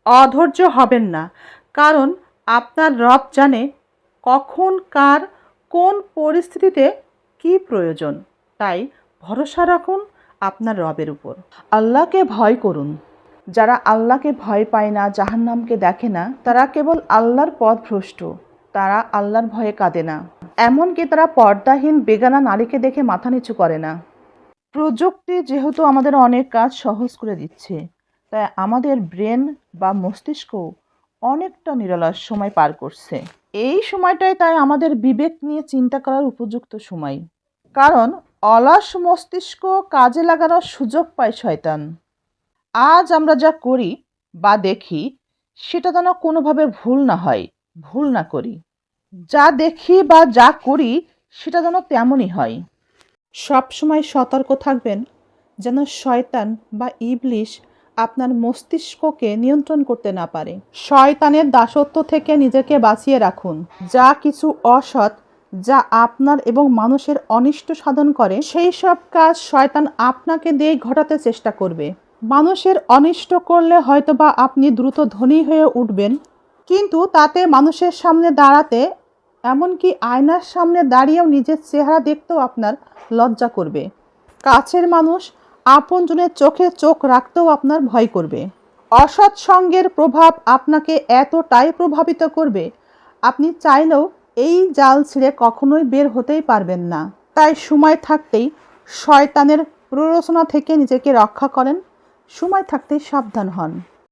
অধৈর্য হবেন না, কারণ আপনার রব জানে কখন কার কোন পরিস্থিতিতে কি প্রয়োজন। তাই ভরসা রাখুন আপনার রবের উপর। আল্লাহকে ভয় করুন। যারা আল্লাহকে ভয় পায় না, জাহান্নামকে দেখে না, তারা কেবল আল্লাহর পথভ্রষ্ট। তারা আল্লাহর ভয়ে কাঁদে না, এমনকি তারা পর্দাহীন বেগানা নারীকে দেখে মাথা নিচু করে না। প্রযুক্তি যেহেতু আমাদের অনেক কাজ সহজ করে দিচ্ছে, তাই আমাদের ব্রেন বা মস্তিষ্ক অনেকটা নিরলস সময় পার করছে। এই সময়টাই তাই আমাদের বিবেক নিয়ে চিন্তা করার উপযুক্ত সময়, কারণ অলস মস্তিষ্ক কাজে লাগানোর সুযোগ পায় শয়তান। আজ আমরা যা করি বা দেখি সেটা যেন কোনোভাবে ভুল না হয়, ভুল না করি। যা দেখি বা যা করি সেটা যেন তেমনই হয়। সবসময় সতর্ক থাকবেন যেন শয়তান বা ইবলিশ আপনার মস্তিষ্ককে নিয়ন্ত্রণ করতে না পারে। শয়তানের দাসত্ব থেকে নিজেকে বাঁচিয়ে রাখুন। যা কিছু অসৎ, যা আপনার এবং মানুষের অনিষ্ট সাধন করে, সেই সব কাজ শয়তান আপনাকে দিয়েই ঘটাতে চেষ্টা করবে। মানুষের অনিষ্ট করলে হয়তোবা আপনি দ্রুত ধনী হয়ে উঠবেন, কিন্তু তাতে মানুষের সামনে দাঁড়াতে, এমনকি আয়নার সামনে দাঁড়িয়েও নিজের চেহারা দেখতেও আপনার লজ্জা করবে। কাছের মানুষ আপনজনের চোখে চোখ রাখতেও আপনার ভয় করবে। অসৎ সঙ্গের প্রভাব আপনাকে এতটাই প্রভাবিত করবে, আপনি চাইলেও এই জাল ছিঁড়ে কখনোই বের হতেই পারবেন না। তাই সময় থাকতেই শয়তানের প্ররোচনা থেকে নিজেকে রক্ষা করেন, সময় থাকতেই সাবধান হন।